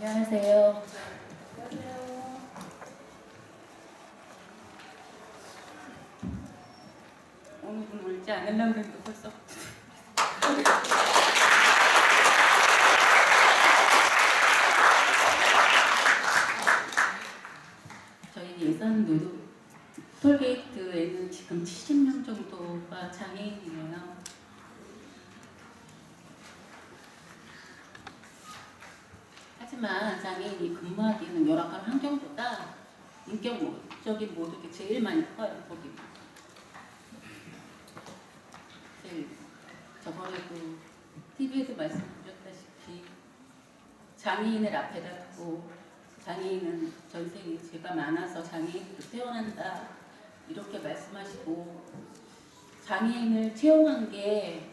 안녕하세요. 오늘은 울지 않으려고 했는데 벌써. 저희 예산 노조 톨게이트에는 지금 70명 정도가 장애인이에요. 하지만 장애인이 근무하기에는 열악한 환경보다 인격적인 모독이 제일 많이 커요. 거기 제일 저번에도 TV에서 말씀드렸다시피 장애인을 앞에다 두고 장애인은 전생에 죄가 많아서 장애인으로 태어난다 이렇게 말씀하시고 장애인을 채용한 게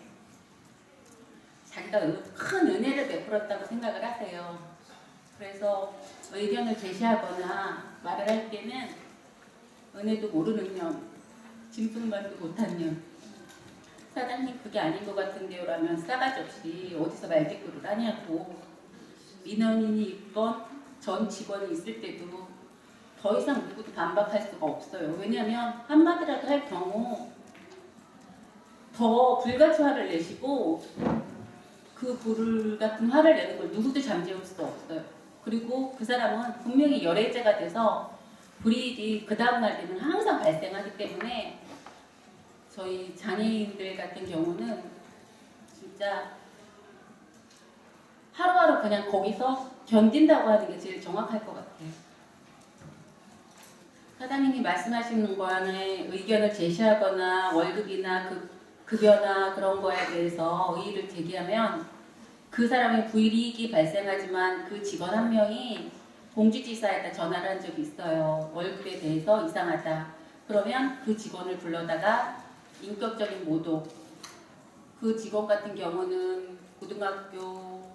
자기가 큰 은혜를 베풀었다고 생각을 하세요. 그래서 의견을 제시하거나 말을 할 때는 은혜도 모르는 년, 짐승만도 못한 년, 사장님 그게 아닌 것 같은데요 라면 싸가지 없이 어디서 말대꾸를 하냐고, 민원인이 있건 전 직원이 있을 때도 더 이상 누구도 반박할 수가 없어요. 왜냐하면 한마디라도 할 경우 더 불같이 화를 내시고 그 불 같은 화를 내는 걸 누구도 잠재울 수도 없어요. 그리고 그 사람은 분명히 열애제가 돼서 불이익이 그 다음날 되면 항상 발생하기 때문에 저희 장애인들 같은 경우는 진짜 하루하루 그냥 거기서 견딘다고 하는 게 제일 정확할 것 같아요. 사장님이 말씀하시는 거에 의견을 제시하거나 월급이나 급여나 그런 거에 대해서 의의를 제기하면 그 사람의 불이익이 발생하지만 그 직원 한 명이 공주지사에다 전화를 한 적이 있어요. 월급에 대해서 이상하다. 그러면 그 직원을 불러다가 인격적인 모독. 그 직원 같은 경우는 고등학교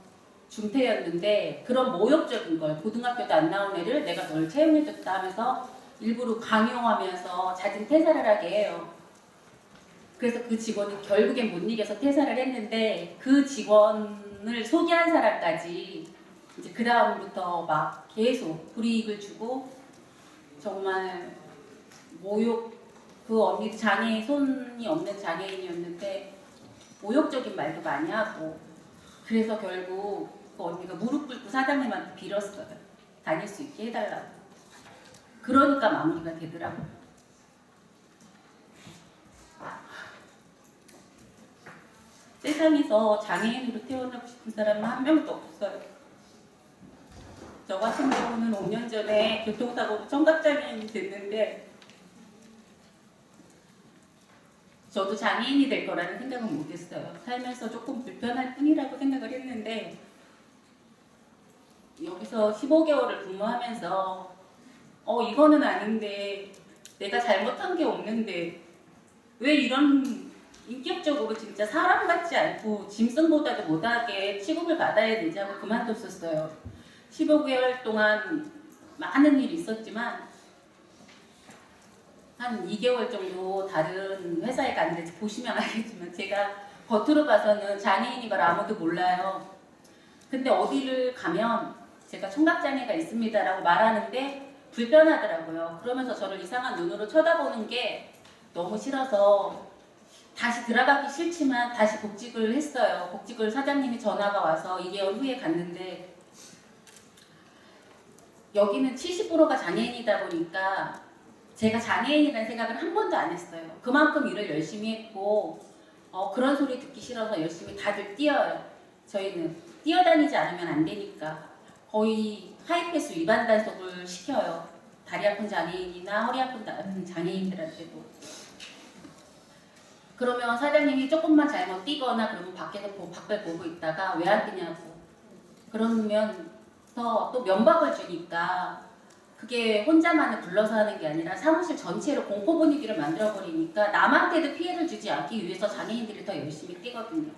중퇴였는데 그런 모욕적인 걸, 고등학교도 안 나온 애를 내가 널 채용해줬다 하면서 일부러 강요하면서 잦은 퇴사를 하게 해요. 그래서 그 직원은 결국엔 못 이겨서 퇴사를 했는데 그 직원을 소개한 사람까지 이제 그 다음부터 막 계속 불이익을 주고 정말 모욕, 그 언니도 손이 없는 장애인이었는데 모욕적인 말도 많이 하고, 그래서 결국 그 언니가 무릎 꿇고 사장님한테 빌었어요. 다닐 수 있게 해달라고. 그러니까 마무리가 되더라고요. 세상에서 장애인으로 태어나고 싶은 사람은 한 명도 없어요. 저 같은 경우는 5년 전에 교통사고로 청각장애인이 됐는데 저도 장애인이 될 거라는 생각은 못했어요. 살면서 조금 불편할 뿐이라고 생각을 했는데 여기서 15개월을 근무하면서 이거는 아닌데 내가 잘못한 게 없는데 왜 이런 인격적으로 진짜 사람 같지 않고 짐승보다도 못하게 취급을 받아야 되지 하고 그만뒀었어요. 15개월 동안 많은 일이 있었지만 한 2개월 정도 다른 회사에 갔는데 보시면 알겠지만 제가 겉으로 봐서는 장애인인 걸 아무도 몰라요. 근데 어디를 가면 제가 청각장애가 있습니다라고 말하는데 불편하더라고요. 그러면서 저를 이상한 눈으로 쳐다보는 게 너무 싫어서 다시 들어가기 싫지만 다시 복직을 했어요. 복직을 사장님이 전화가 와서 2개월 후에 갔는데 여기는 70%가 장애인이다 보니까 제가 장애인이라는 생각을 한 번도 안 했어요. 그만큼 일을 열심히 했고 그런 소리 듣기 싫어서 열심히 다들 뛰어요. 저희는 뛰어다니지 않으면 안 되니까 거의 하이패스 위반 단속을 시켜요. 다리 아픈 장애인이나 허리 아픈 장애인들한테도. 그러면 사장님이 조금만 잘못 뛰거나 그러면 밖에서 밖을 보고 있다가 왜 안 뛰냐고 그러면 또 면박을 주니까 그게 혼자만을 불러서 하는 게 아니라 사무실 전체로 공포 분위기를 만들어버리니까 남한테도 피해를 주지 않기 위해서 장애인들이 더 열심히 뛰거든요.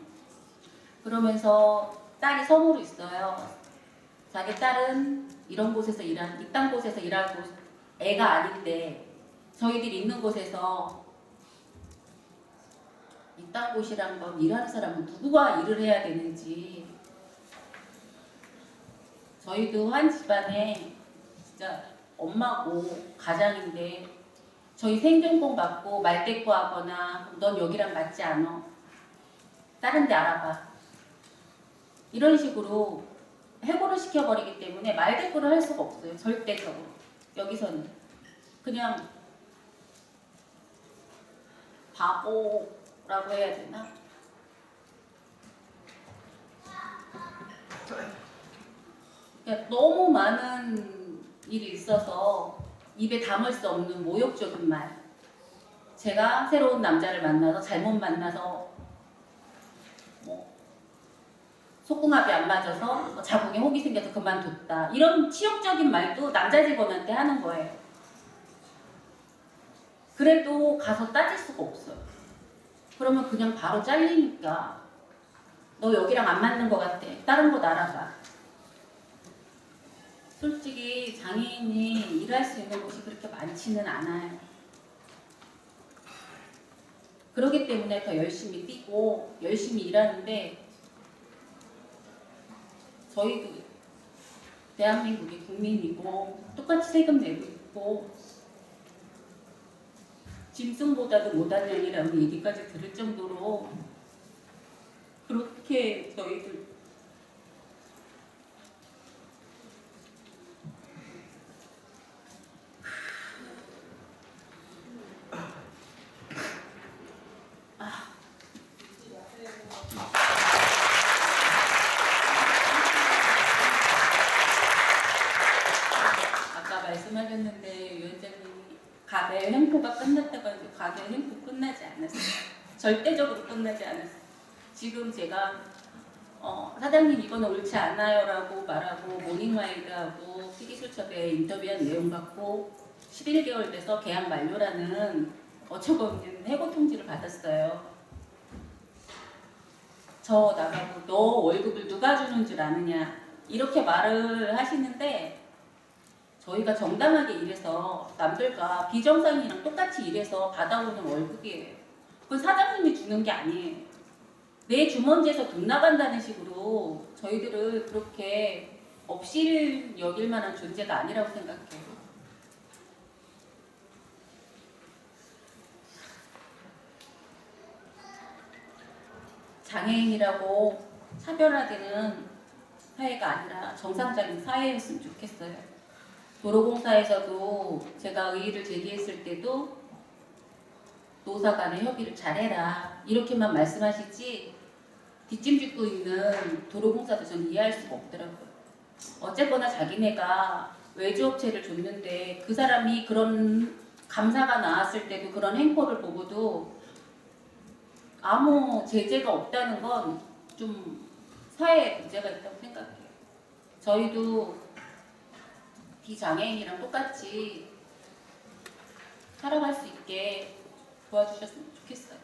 그러면서 딸이 성우로 있어요. 자기 딸은 이런 곳에서 이딴 곳에서 일하고 애가 아닌데 저희들이 있는 곳에서 이딴 곳이란 건 일하는 사람은 누구와 일을 해야 되는지 저희도 한 집안에 진짜 엄마고 가장인데 저희 생존권 받고 말대꾸 하거나 넌 여기랑 맞지 않아. 다른 데 알아봐. 이런 식으로 해고를 시켜버리기 때문에 말대꾸를 할 수가 없어요. 절대적으로. 여기서는. 그냥 바보라고 해야 되나? 그러니까 너무 많은 일이 있어서 입에 담을 수 없는 모욕적인 말. 제가 새로운 남자를 만나서 잘못 만나서 속궁합이 안 맞아서 자궁에 혹이 생겨서 그만뒀다. 이런 치욕적인 말도 남자 직원한테 하는 거예요. 그래도 가서 따질 수가 없어요. 그러면 그냥 바로 잘리니까 너 여기랑 안 맞는 것 같아. 다른 곳 알아봐. 솔직히 장애인이 일할 수 있는 곳이 그렇게 많지는 않아요. 그렇기 때문에 더 열심히 뛰고 열심히 일하는데 저희도 대한민국의 국민이고 똑같이 세금 내고 있고 짐승보다도 못한 년이라는 얘기까지 들을 정도로 그렇게 저희들 아까 말씀하셨는데 위원장님이 가게 횡포가 끝났다고 하는데 가게 횡포 끝나지 않았어요. 절대적으로 끝나지 않았어요. 지금 제가 사장님 이거는 옳지 않아요라고 말하고 모닝와이드하고 PD수첩에 인터뷰한 내용 갖고 11개월 돼서 계약 만료라는 어처구 없는 해고 통지를 받았어요. 저 나가고 너 월급을 누가 주는 줄 아느냐 이렇게 말을 하시는데 저희가 정당하게 일해서 남들과 비정상이랑 똑같이 일해서 받아오는 월급이에요. 그건 사장님이 주는 게 아니에요. 내 주머니에서 돈 나간다는 식으로 저희들을 그렇게 업실 여길 만한 존재가 아니라고 생각해요. 장애인이라고 차별화되는 사회가 아니라 정상적인 사회였으면 좋겠어요. 도로공사에서도 제가 의의를 제기했을 때도 노사 간의 협의를 잘해라 이렇게만 말씀하시지 뒷짐 짓고 있는 도로공사도 전 이해할 수가 없더라고요. 어쨌거나 자기네가 외주업체를 줬는데 그 사람이 그런 감사가 나왔을 때도 그런 행포를 보고도 아무 제재가 없다는 건 좀 사회에 문제가 있다고 생각해요. 저희도 비장애인이랑 똑같이 살아갈 수 있게 도와주셨으면 좋겠어요.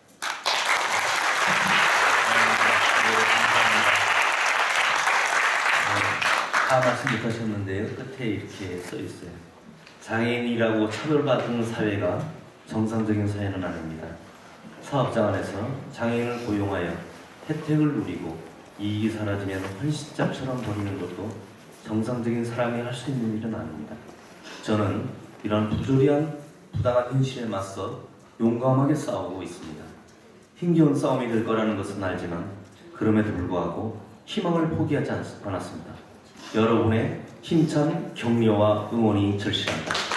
다 말씀 못하셨는데요. 끝에 이렇게 써 있어요. 장애인이라고 차별받는 사회가 정상적인 사회는 아닙니다. 사업장 안에서 장애인을 고용하여 혜택을 누리고 이익이 사라지면 헌신짝처럼 버리는 것도 정상적인 사람이 할 수 있는 일은 아닙니다. 저는 이런 부조리한 부당한 현실에 맞서 용감하게 싸우고 있습니다. 힘겨운 싸움이 될 거라는 것은 알지만 그럼에도 불구하고 희망을 포기하지 않았습니다. 여러분의 힘찬 격려와 응원이 절실합니다.